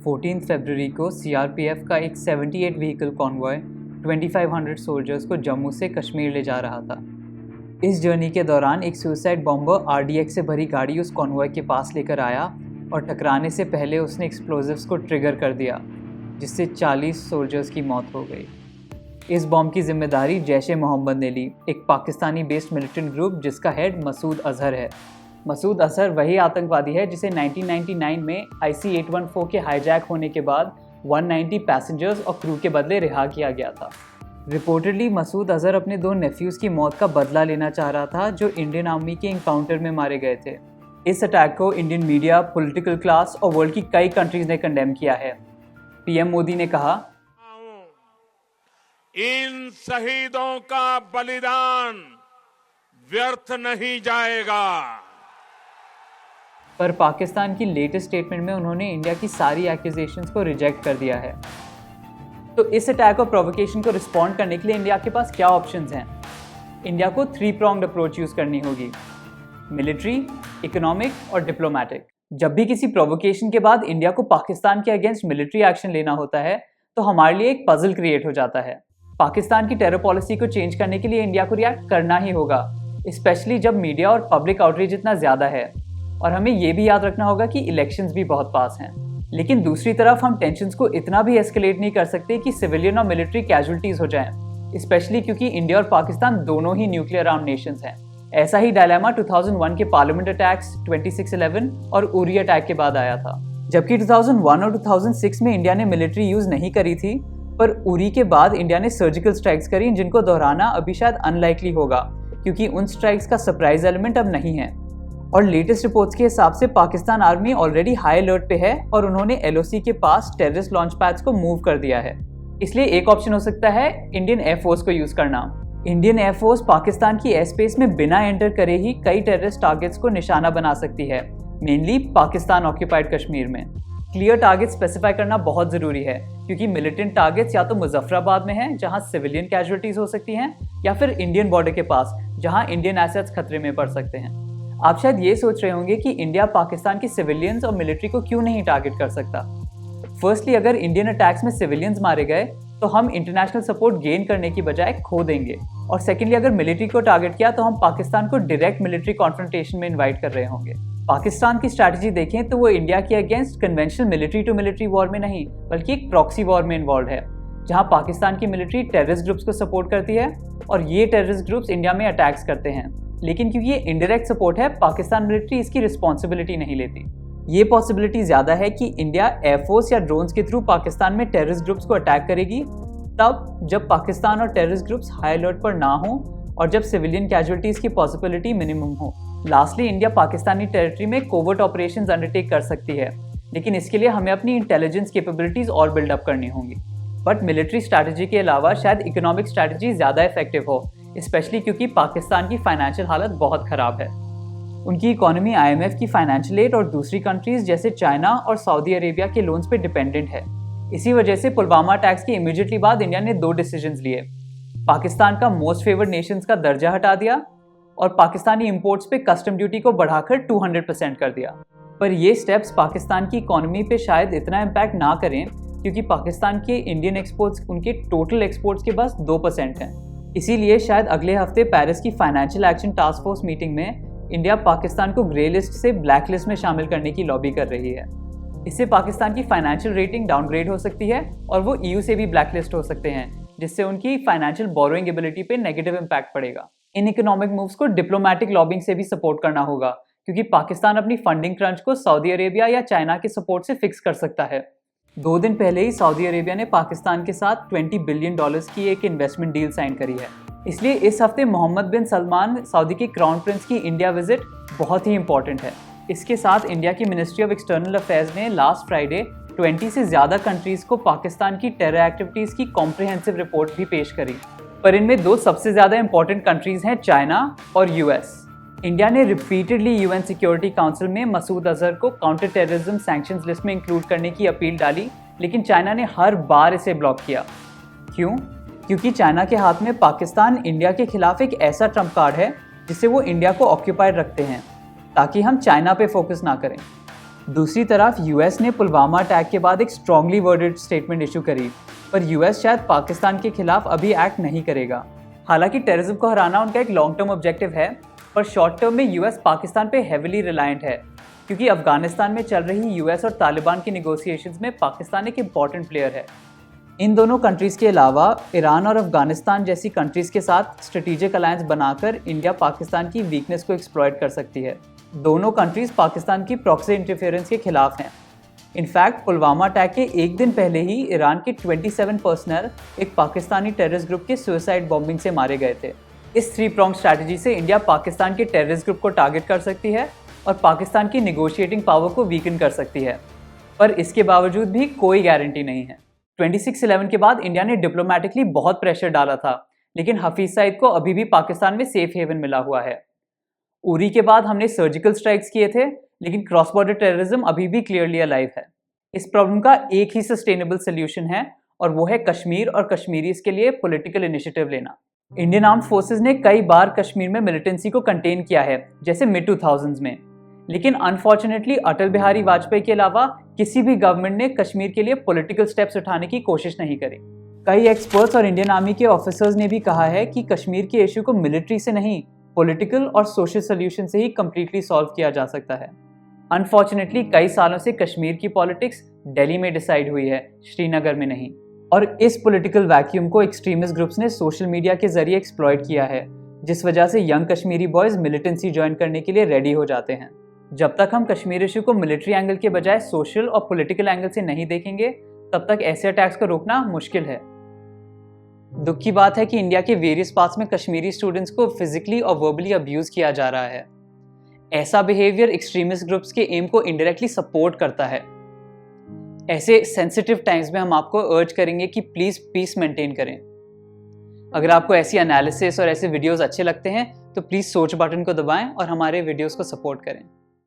14 फरवरी को सीआरपीएफ का एक 78 व्हीकल कॉन्वॉय 2500 सोल्जर्स को जम्मू से कश्मीर ले जा रहा था। इस जर्नी के दौरान एक सुसाइड बॉम्बर आरडीएक्स से भरी गाड़ी उस कॉन्वॉय के पास लेकर आया और टकराने से पहले उसने एक्सप्लोजिव्स को ट्रिगर कर दिया, जिससे 40 सोल्जर्स की मौत हो गई। इस बॉम्ब की जिम्मेदारी जैश-ए-मोहम्मद ने ली, एक पाकिस्तानी बेस्ड मिलिटेंट ग्रुप जिसका हेड मसूद अजहर है। मसूद अजहर वही आतंकवादी है जिसे 1999 में IC-814 के हाईजैक होने के बाद 190 पैसेंजर्स और क्रू के बदले रिहा किया गया था। रिपोर्टेडली मसूद अजहर अपने 2 नेफ्यूज़ की मौत का बदला लेना चाह रहा था जो इंडियन आर्मी के इनकाउंटर में मारे गए थे। इस अटैक को इंडियन मीडिया, पॉलिटिकल क्लास और वर्ल्ड की कई कंट्रीज ने कंडेम किया है। पीएम मोदी ने कहा, इन शहीदों का बलिदान व्यर्थ नहीं जाएगा। पर पाकिस्तान की लेटेस्ट स्टेटमेंट में उन्होंने इंडिया की सारी एक्यूजेशंस को रिजेक्ट कर दिया है। तो इस अटैक और प्रोवोकेशन को रिस्पॉन्ड करने के लिए इंडिया के पास क्या ऑप्शंस हैं? इंडिया को 3-pronged अप्रोच यूज करनी होगी, मिलिट्री, इकोनॉमिक और डिप्लोमेटिक। जब भी किसी प्रोवोकेशन के बाद इंडिया को पाकिस्तान के अगेंस्ट मिलिट्री एक्शन लेना होता है तो हमारे लिए एक पजल क्रिएट हो जाता है। पाकिस्तान की टेरर पॉलिसी को चेंज करने के लिए इंडिया को रिएक्ट करना ही होगा, स्पेशली जब मीडिया और पब्लिक आउटरीच इतना ज़्यादा है। और हमें ये भी याद रखना होगा कि इलेक्शंस भी बहुत पास हैं। लेकिन दूसरी तरफ हम टेंशंस को इतना भी एस्केलेट नहीं कर सकते कि सिविलियन और मिलिट्री कैजुअलिटीज़ हो जाएं, स्पेशली क्योंकि इंडिया और पाकिस्तान दोनों ही न्यूक्लियर आर्म नेशंस हैं। ऐसा ही डायलेमा 2001 के पार्लियामेंट अटैक्स, 26/11 और उरी अटैक के बाद आया था। जबकि 2001 और 2006 में इंडिया ने मिलिट्री यूज़ नहीं करी थी, पर उरी के बाद इंडिया ने सर्जिकल स्ट्राइक्स करी, जिनको दोहराना अभी शायद अनलाइकली होगा क्योंकि उन स्ट्राइक्स का सरप्राइज एलिमेंट अब नहीं है। और लेटेस्ट रिपोर्ट्स के हिसाब से Pakistan army already high alert पे है और उन्होंने एलओसी के पास टेररिस्ट लॉन्च पैड्स को मूव कर दिया है। इसलिए एक ऑप्शन हो सकता है इंडियन एयरफोर्स को यूज करना। इंडियन एयरफोर्स पाकिस्तान की एयर स्पेस में बिना एंटर करे ही कई टेररिस्ट टारगेट्स को निशाना बना सकती है, मेनली पाकिस्तान ऑक्यूपाइड कश्मीर में। क्लियर टारगेट स्पेसिफाई करना बहुत ज़रूरी है क्योंकि मिलिटेंट टारगेट्स या तो मुजफ्फराबाद में हैं जहां सिविलियन कैजुअलिटीज़ हो सकती हैं, या फिर इंडियन बॉर्डर के पास जहां इंडियन एसेट्स खतरे में पड़ सकते हैं। आप शायद ये सोच रहे होंगे कि इंडिया पाकिस्तान की सिविलियंस और मिलिट्री को क्यों नहीं टारगेट कर सकता। फर्स्टली, अगर इंडियन अटैक्स में सिविलियंस मारे गए तो हम इंटरनेशनल सपोर्ट गेन करने की बजाय खो देंगे। और सेकेंडली, अगर मिलिट्री को टारगेट किया तो हम पाकिस्तान को डायरेक्ट मिलिट्री कॉन्फ्रंटेशन में इन्वाइट कर रहे होंगे। पाकिस्तान की स्ट्रैटेजी देखें तो वो इंडिया के against conventional military to military war में नहीं बल्कि एक प्रॉक्सी वॉर में इन्वॉल्व है, जहां पाकिस्तान की मिलिट्री टेररिस्ट ग्रुप्स को सपोर्ट करती है और ये टेररिस्ट ग्रुप्स इंडिया में अटैक्स करते हैं। लेकिन क्योंकि ये इनडायरेक्ट सपोर्ट है, पाकिस्तान मिलिट्री इसकी रिस्पॉन्सिबिलिटी नहीं लेती। ये पॉसिबिलिटी ज़्यादा है कि इंडिया एयरफोर्स या ड्रोन्स के थ्रू पाकिस्तान में टेररिस्ट ग्रुप्स को अटैक करेगी तब जब पाकिस्तान और टेररिस्ट ग्रुप्स हाई अलर्ट पर ना हो और जब सिविलियन कैजुअलिटीज़ की पॉसिबिलिटी मिनिमम हो। लास्टली, इंडिया पाकिस्तानी टेरिटरी में कोवर्ट ऑपरेशंस अंडरटेक कर सकती है, लेकिन इसके लिए हमें अपनी इंटेलिजेंस कैपेबिलिटीज़ और बिल्डअप करनी होंगी। बट मिलिट्री स्ट्रैटेजी के अलावा शायद इकोनॉमिक स्ट्रैटेजी ज़्यादा इफेक्टिव हो, स्पेशली क्योंकि पाकिस्तान की फाइनेंशियल हालत बहुत ख़राब है। उनकी इकोनॉमी IMF की फाइनेंशियल एड और दूसरी कंट्रीज़ जैसे चाइना और सऊदी अरेबिया के लोन्स पे डिपेंडेंट है। इसी वजह से पुलवामा अटैक्स के इमीडिएटली बाद इंडिया ने 2 डिसीजंस लिए। पाकिस्तान का मोस्ट फेवर्ड नेशंस का दर्जा हटा दिया और पाकिस्तानी इंपोर्ट्स पे कस्टम ड्यूटी को बढ़ाकर 200% कर दिया। पर ये स्टेप्स पाकिस्तान की इकोनॉमी पे शायद इतना इम्पैक्ट ना करें क्योंकि पाकिस्तान के इंडियन एक्सपोर्ट्स उनके टोटल एक्सपोर्ट्स के बस 2% हैं। इसीलिए शायद अगले हफ्ते पेरिस की financial action task force meeting में इंडिया पाकिस्तान को ग्रे लिस्ट से ब्लैक लिस्ट में शामिल करने की लॉबी कर रही है। इससे पाकिस्तान की फाइनेंशियल रेटिंग डाउनग्रेड हो सकती है और वो EU से भी ब्लैक लिस्ट हो सकते हैं, जिससे उनकी फाइनेंशियल बोरोइंग एबिलिटी पे नेगेटिव इम्पैक्ट पड़ेगा। इन इकोनॉमिक मूव्स को डिप्लोमेटिक लॉबिंग से भी सपोर्ट करना होगा क्योंकि पाकिस्तान अपनी फंडिंग क्रंच को सऊदी अरेबिया या चाइना के सपोर्ट से फिक्स कर सकता है। 2 दिन पहले ही सऊदी अरेबिया ने पाकिस्तान के साथ $20 बिलियन की एक इन्वेस्टमेंट डील साइन करी है। इसलिए इस हफ्ते मोहम्मद बिन सलमान सऊदी के क्राउन प्रिंस की इंडिया विजिट बहुत ही इंपॉर्टेंट है। इसके साथ इंडिया की मिनिस्ट्री ऑफ एक्सटर्नल अफेयर्स ने लास्ट फ्राइडे 20 से ज़्यादा कंट्रीज़ को पाकिस्तान की टेरर एक्टिविटीज़ की कॉम्प्रिहेंसिव रिपोर्ट भी पेश करी। पर इनमें 2 सबसे ज़्यादा इंपॉर्टेंट कंट्रीज़ हैं, चाइना और US। इंडिया ने रिपीटेडली UN सिक्योरिटी काउंसिल में मसूद अजहर को काउंटर टेररिज्म सैंक्शंस लिस्ट में इंक्लूड करने की अपील डाली, लेकिन चाइना ने हर बार इसे ब्लॉक किया। क्यों? क्योंकि चाइना के हाथ में पाकिस्तान इंडिया के खिलाफ एक ऐसा ट्रम्प कार्ड है जिससे वो इंडिया को ऑक्यूपाइड रखते हैं ताकि हम चाइना पे फोकस ना करें। दूसरी तरफ यूएस ने पुलवामा अटैक के बाद एक स्ट्रांगली वर्डेड स्टेटमेंट इशू करी, पर यूएस शायद पाकिस्तान के खिलाफ अभी एक्ट नहीं करेगा। हालांकि टेररिज्म को हराना उनका एक लॉन्ग टर्म ऑब्जेक्टिव है, पर शॉर्ट टर्म में यूएस पाकिस्तान पे हेविली रिलायंट है, क्योंकि अफगानिस्तान में चल रही यूएस और तालिबान की निगोसिएशंस में पाकिस्तान एक इम्पॉर्टेंट प्लेयर है। इन दोनों कंट्रीज़ के अलावा ईरान और अफगानिस्तान जैसी कंट्रीज़ के साथ स्ट्रेटेजिक अलायंस बनाकर इंडिया पाकिस्तान की वीकनेस को एक्सप्लॉइट कर सकती है। दोनों कंट्रीज़ पाकिस्तान की प्रॉक्सी इंटरफेरेंस के खिलाफ हैं। इनफैक्ट पुलवामा अटैक के एक दिन पहले ही ईरान के 27 पर्सनल एक पाकिस्तानी टेररिस्ट ग्रुप के सुसाइड बॉम्बिंग से मारे गए थे। इस 3 प्रॉन्ग स्ट्रैटेजी से इंडिया पाकिस्तान के टेररिस्ट ग्रुप को टारगेट कर सकती है और पाकिस्तान की निगोशिएटिंग पावर को वीकन कर सकती है, पर इसके बावजूद भी कोई गारंटी नहीं है। 26/11 के बाद इंडिया ने डिप्लोमेटिकली बहुत प्रेशर डाला था, लेकिन हफीज सईद को अभी भी पाकिस्तान में सेफ हेवन मिला हुआ है। उरी के बाद हमने सर्जिकल स्ट्राइक्स किए थे, लेकिन क्रॉस बॉर्डर टेररिज्म अभी भी क्लियरली अलाइव है। इस प्रॉब्लम का एक ही सस्टेनेबल सोल्यूशन है, और वो है कश्मीर और कश्मीरीज के लिए पॉलिटिकल इनिशिएटिव लेना। इंडियन आर्म्ड फोर्सेस ने कई बार कश्मीर में मिलिटेंसी को कंटेन किया है, जैसे मिड 2000s में, लेकिन अनफॉर्चुनेटली अटल बिहारी वाजपेयी के अलावा किसी भी गवर्नमेंट ने कश्मीर के लिए पॉलिटिकल स्टेप्स उठाने की कोशिश नहीं करी। कई एक्सपर्ट्स और इंडियन आर्मी के ऑफिसर्स ने भी कहा है कि कश्मीर के इशू को मिलिट्री से नहीं, पॉलिटिकल और सोशल सोल्यूशन से ही कंप्लीटली सॉल्व किया जा सकता है। अनफॉर्चुनेटली कई सालों से कश्मीर की पॉलिटिक्स दिल्ली में डिसाइड हुई है, श्रीनगर में नहीं, और इस पॉलिटिकल वैक्यूम को एक्सट्रीमिस्ट ग्रुप्स ने सोशल मीडिया के जरिए एक्सप्लॉइट किया है, जिस वजह से young Kashmiri boys militancy join करने के लिए रेडी हो जाते हैं। जब तक हम कश्मीर इशू को मिलिट्री एंगल के बजाय सोशल और पॉलिटिकल एंगल से नहीं देखेंगे, तब तक ऐसे अटैक्स को रोकना मुश्किल है। दुख की बात है कि इंडिया के वेरियस पार्ट्स में कश्मीरी स्टूडेंट्स को फिजिकली और वर्बली अब्यूज किया जा रहा है। ऐसा बिहेवियर एक्सट्रीमिस्ट ग्रुप्स के एम को इनडायरेक्टली सपोर्ट करता है। ऐसे सेंसिटिव टाइम्स में हम आपको अर्ज करेंगे कि प्लीज़ पीस मेंटेन करें। अगर आपको ऐसी एनालिसिस और ऐसे वीडियोस अच्छे लगते हैं तो प्लीज़ सोच बटन को दबाएं और हमारे वीडियोस को सपोर्ट करें।